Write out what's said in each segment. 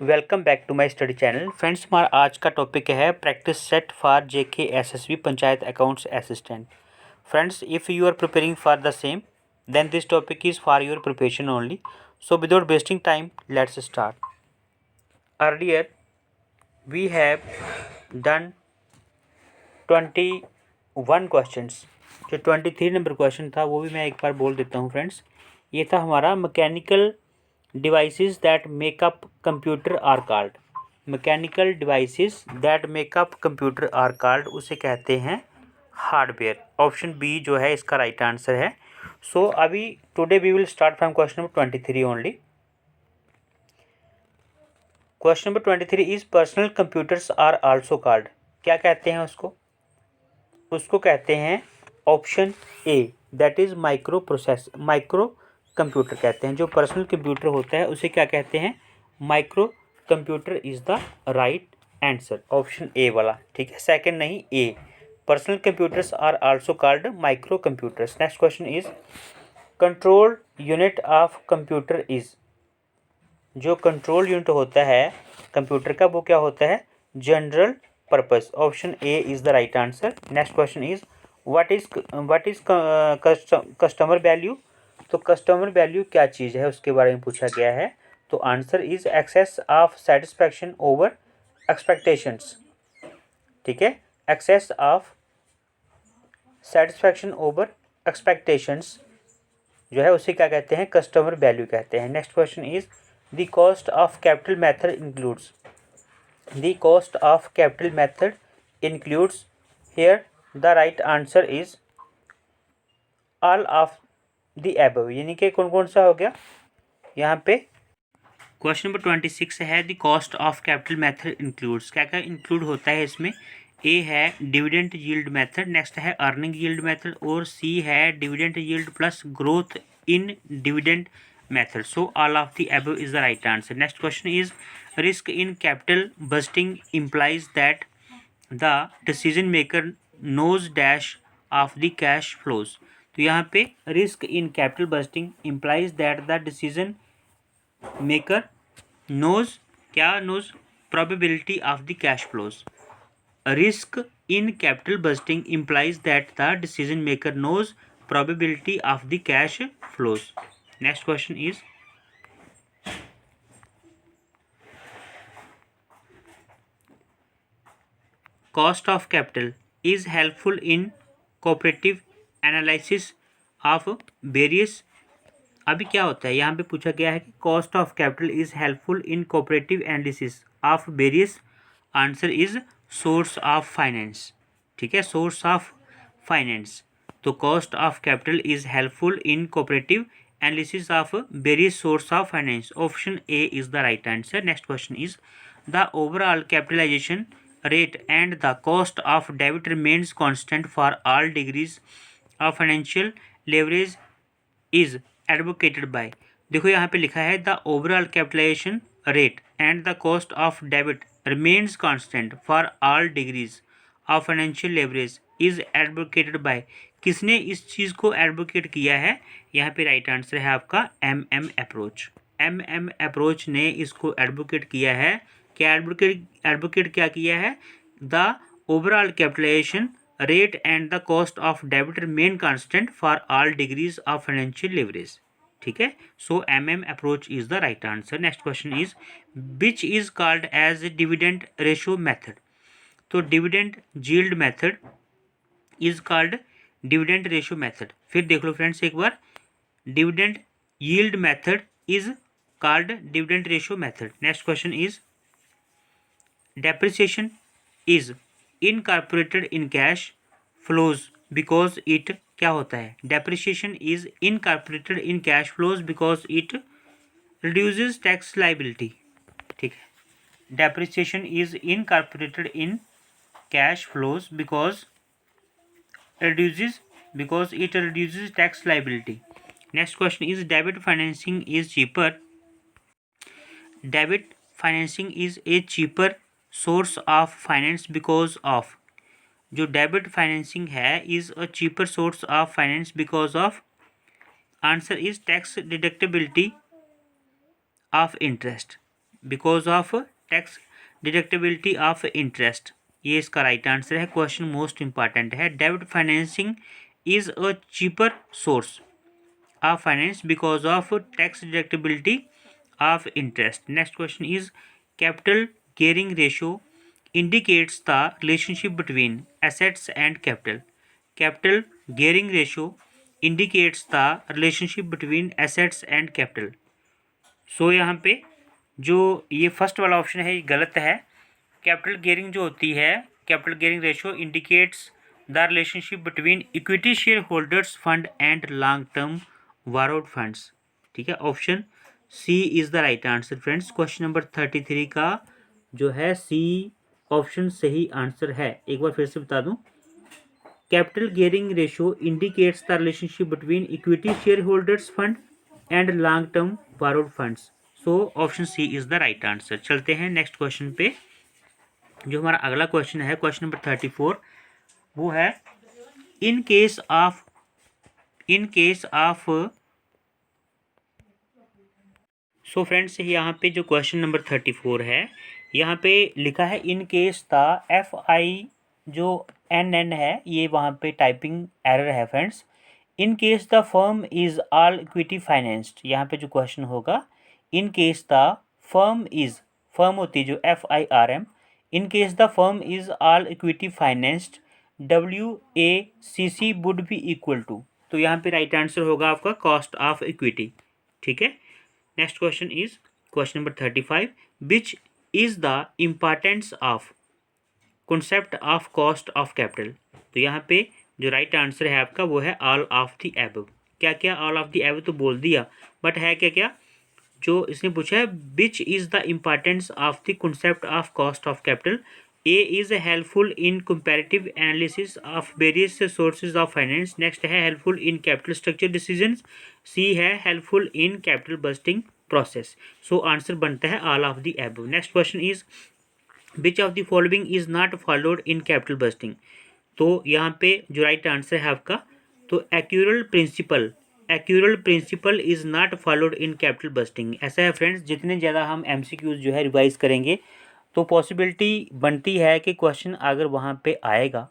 Welcome back to my study channel. Friends, हमारा आज का टॉपिक है practice set for JK SSB panchayat accounts assistant. Friends, if you are preparing for the same then this topic is for your preparation only. So without wasting time let's start. Earlier we have done 21 questions. जो 23 number question था वो भी मैं एक बार बोल देता हूँ friends. ये था हमारा mechanical devices that make up computer are called। Mechanical devices that make up computer are called, उसे कहते हैं हार्डवेयर। ऑप्शन बी जो है इसका राइट आंसर है। सो अभी today we will start from question number 23 only. Question number 23 is personal computers are also called. क्या कहते हैं उसको? उसको कहते हैं option A that is micro computer कहते हैं। जो पर्सनल कंप्यूटर होता है उसे क्या कहते हैं? Micro computer is the right answer, option A वाला। ठीक है, सेकंड नहीं, A. Personal computers are also called micro computers. Next question is control unit of computer is. जो कंट्रोल यूनिट होता है कंप्यूटर का वो क्या होता है? General purpose, option A is the right answer. Next question is what is customer value. तो customer value क्या चीज़ है उसके बारे में पूछा गया है। तो answer is excess of satisfaction over expectations. ठीक है, excess of satisfaction over expectations जो है उसे क्या कहते हैं? कस्टमर वैल्यू कहते हैं। Next question is the cost of capital method includes. The cost of capital method includes here the right answer is all of the above, यानी कि कौन कौन सा हो गया यहाँ पे? क्वेश्चन नंबर 26 है the cost of capital method includes. क्या क्या इंक्लूड होता है इसमें? ए है डिविडेंड यील्ड मेथड, नेक्स्ट है अर्निंग यील्ड मेथड, और सी है dividend yield plus growth in dividend method. So all of the above is the right answer. Next question is risk in capital budgeting implies that the decision maker knows dash of the cash flows. तो यहाँ पे risk in capital budgeting implies that the decision maker knows, क्या knows? Probability of the cash flows. Risk in capital budgeting implies that the decision maker knows probability of the cash flows. Next question is cost of capital is helpful in cooperative analysis of various. अभी क्या होता है यहाँ पे पूछा गया है कि cost of capital is helpful in cooperative analysis of various. Answer is source of finance. ठीक है, सोर्स ऑफ फाइनेंस। तो cost of capital is helpful in cooperative analysis of various source of finance, option A is the right answer. Next question is the overall capitalisation rate and the cost of debit remains constant for all degrees of financial leverage is advocated by। देखो यहाँ पे लिखा है the overall capitalisation rate and the cost of debit remains constant for all degrees of financial leverage is advocated by. किसने इस चीज़ को advocate किया है? यहाँ पे राइट आंसर है आपका MM अप्रोच। MM अप्रोच ने इसको एडवोकेट किया है। क्या एडवोकेट क्या किया है? The overall capitalisation rate and the cost of debit remain constant for all degrees of financial leverage. ठीक है, so MM approach is the right answer. Next question is which is called as dividend ratio method. तो dividend yield method is called dividend ratio method. फिर देख लो friends एक बार, dividend yield method is called dividend ratio method. Next question is depreciation is incorporated in cash flows because it क्या होता है? depreciation is incorporated in cash flows because it reduces tax liability। ठीक है, depreciation is incorporated in cash flows because it reduces tax liability। next question is debit financing is cheaper। debit financing is a cheaper source of finance because of. जो debit financing है is a cheaper source of finance because of. Answer is tax deductibility of interest. Because of tax deductibility of interest, ये इसका right answer है। Question most important है। डेब्ट financing is a cheaper source of finance because of tax deductibility of interest. Next question is capital gearing ratio indicates the relationship between assets and capital. Capital gearing ratio indicates the relationship between assets and capital. सो यहाँ पे जो ये first वाला option है ये गलत है। Capital gearing जो होती है, capital gearing ratio indicates the relationship between equity share holders fund and long term borrowed funds. ठीक है, option C is the right answer friends. Question number 33 का जो है सी ऑप्शन सही आंसर है। एक बार फिर से बता दूं, capital gearing ratio indicates the relationship between equity share holders fund and long term borrowed funds. So option C is the right answer. चलते हैं नेक्स्ट क्वेश्चन पे। जो हमारा अगला क्वेश्चन है, क्वेश्चन नंबर 34, वो है in case of so friends, यहाँ पे जो क्वेश्चन नंबर 34 है, यहाँ पे लिखा है इन केस द FI जो NN है, ये वहाँ पे टाइपिंग एरर है friends. In case the firm is all equity financed, यहाँ पे जो क्वेश्चन होगा, in case the firm is, firm होती है जो FIRM, in case the firm is all equity financed WACC would be equal to, तो यहाँ पे राइट आंसर होगा आपका कॉस्ट ऑफ इक्विटी। ठीक है, next question is question number 35, which is the importance of concept of cost of capital. तो यहाँ पे जो राइट आंसर है आपका वो है ऑल ऑफ द एबव। क्या क्या ऑल ऑफ द एबव तो बोल दिया, बट है क्या क्या जो इसने पूछा है, which is the importance of the concept of cost of capital. A is helpful in comparative analysis of various sources of finance. Next है helpful in capital structure decisions. C है helpful in capital budgeting process. So answer बनता है all of the above. Next question is which of the following is not followed in capital budgeting. तो यहाँ पे जो right answer है आपका, तो accrual principle is not followed in capital budgeting. ऐसा है फ्रेंड्स, जितने ज़्यादा हम MCQs जो है रिवाइज करेंगे तो पॉसिबिलिटी बनती है कि क्वेश्चन अगर वहाँ पे आएगा,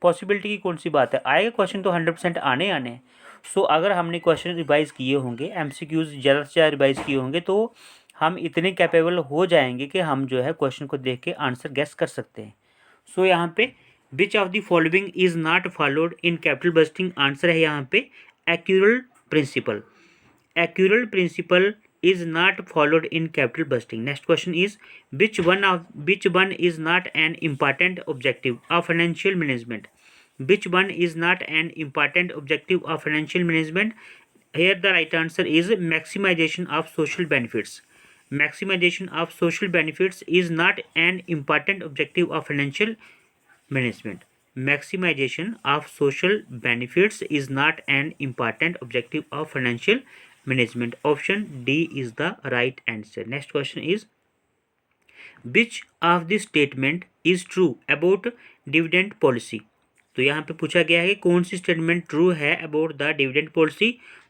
पॉसिबिलिटी की कौन सी बात है, आएगा क्वेश्चन तो 100% आने हैं। सो अगर हमने क्वेश्चन रिवाइज किए होंगे, MCQs ज़्यादा से ज़्यादा रिवाइज किए होंगे, तो हम इतने कैपेबल हो जाएंगे कि हम जो है क्वेश्चन को देख के आंसर गेस कर सकते हैं। सो यहाँ पे which of the following is not followed in capital budgeting, answer है यहाँ पे accrual principle. Accrual principle is not followed in capital busting. Next question is which one is not an important objective of financial management. Which one is not an important objective of financial management? Here the right answer is maximization of social benefits. Maximization of social benefits is not an important objective of financial management. Maximization of social benefits is not an important objective of financial management. Option D is the right answer. Next question is which of the statement is true about dividend policy. तो यहाँ पे पूछा गया है कि कौन सी statement true है about the dividend policy.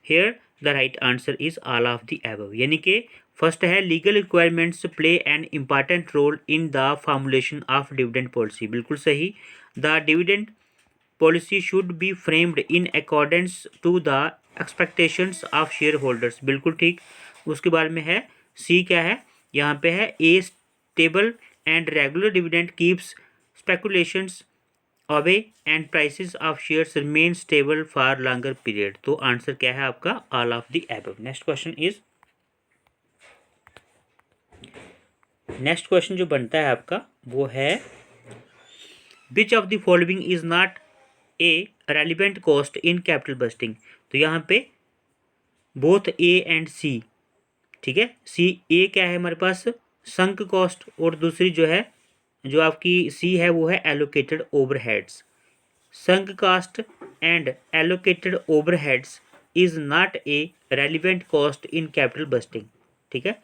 Here the right answer is all of the above, यानी कि फर्स्ट है legal requirements play an important role in the formulation of dividend policy, बिल्कुल सही। The dividend policy should be framed in accordance to the expectations of share holders, बिल्कुल ठीक। उसके बारे में है सी क्या है, यहाँ पे है a stable and regular dividend keeps speculations away and prices of shares remain stable for longer period. तो आंसर क्या है आपका all of the above. Next question जो बनता है आपका वो है which of the following is not a relevant cost in capital budgeting. तो यहाँ पे बोथ ए एंड सी, ठीक है। सी ए क्या है हमारे पास संक कॉस्ट, और दूसरी जो है जो आपकी सी है वो है allocated overheads. Sunk cost and allocated overheads is not a relevant cost in capital budgeting, ठीक है।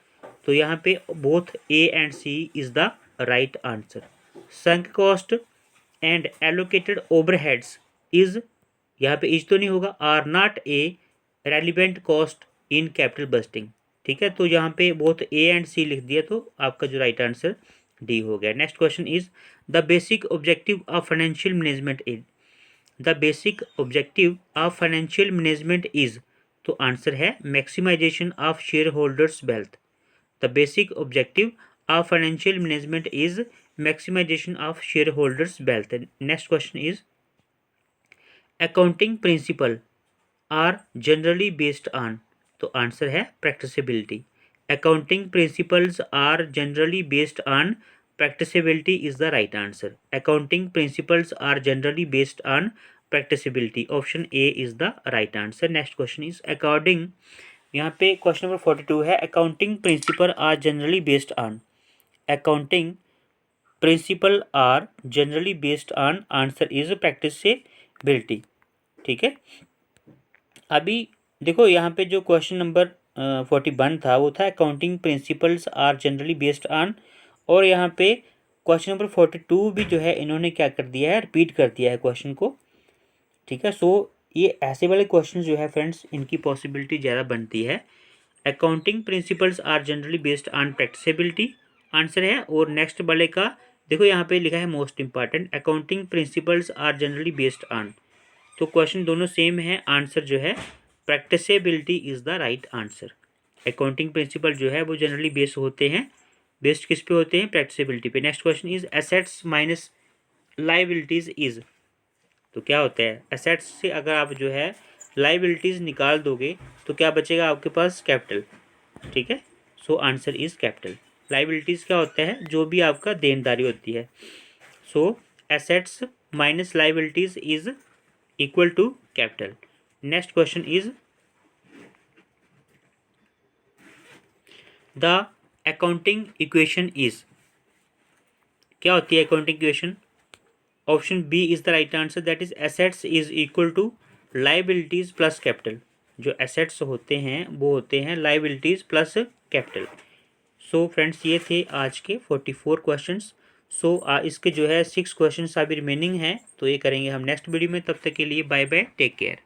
तो यहाँ पे both A and C is the right answer. Sunk cost and allocated overheads is, यहाँ पे इज तो नहीं होगा, are not a relevant cost in capital budgeting, ठीक है, तो यहाँ पे बोथ ए एंड सी लिख दिया, तो आपका जो राइट आंसर डी हो गया। Next question is the basic objective of financial management is, the basic objective of financial management is, तो आंसर है maximisation of share holders wealth. The basic objective of financial management is maximisation of share holders wealth. Next question is accounting principle are generally based on, तो answer है practicability. Accounting principles are generally based on practicability is the right answer. Accounting principles are generally based on practicability, option A is the right answer. Next question is according, यहाँ पे question number 42 है, accounting principle are generally based on, accounting principle are generally based on, answer is practicability. ठीक है, अभी देखो यहाँ पे जो क्वेश्चन नंबर 41 था वो था accounting principles are generally based on, और यहाँ पे क्वेश्चन नंबर 42 भी जो है इन्होंने क्या कर दिया है, रिपीट कर दिया है क्वेश्चन को। ठीक है, सो ये ऐसे वाले क्वेश्चन जो है फ्रेंड्स, इनकी पॉसिबिलिटी ज़्यादा बनती है। Accounting principles are generally based on practicability answer है, और नेक्स्ट वाले का देखो यहाँ पे लिखा है most important, accounting principles are generally based on, तो क्वेश्चन दोनों सेम है, आंसर जो है practicability is the right answer. Accounting principle जो है वो जनरली बेस्ड होते हैं, बेस्ड किस पे होते हैं, प्रैक्टिसिबिलिटी पे। Next question is assets minus liabilities is, तो क्या होता है, एसेट्स से अगर आप जो है लाइबिलिटीज निकाल दोगे तो क्या बचेगा आपके पास, कैपिटल। ठीक है, so answer is capital. Liabilities क्या होता है, जो भी आपका देनदारी होती है, so assets minus liabilities is equal to capital. Next question is the accounting equation is, क्या होती है accounting equation, option B is the right answer, that is assets is equal to liabilities plus capital. जो assets होते हैं वो होते हैं liabilities plus capital. So friends ये थे आज के 44 क्वेश्चंस। सो इसके जो है 6 क्वेश्चंस अभी रिमेनिंग हैं, तो ये करेंगे हम नेक्स्ट वीडियो में। तब तक के लिए बाय बाय, टेक केयर।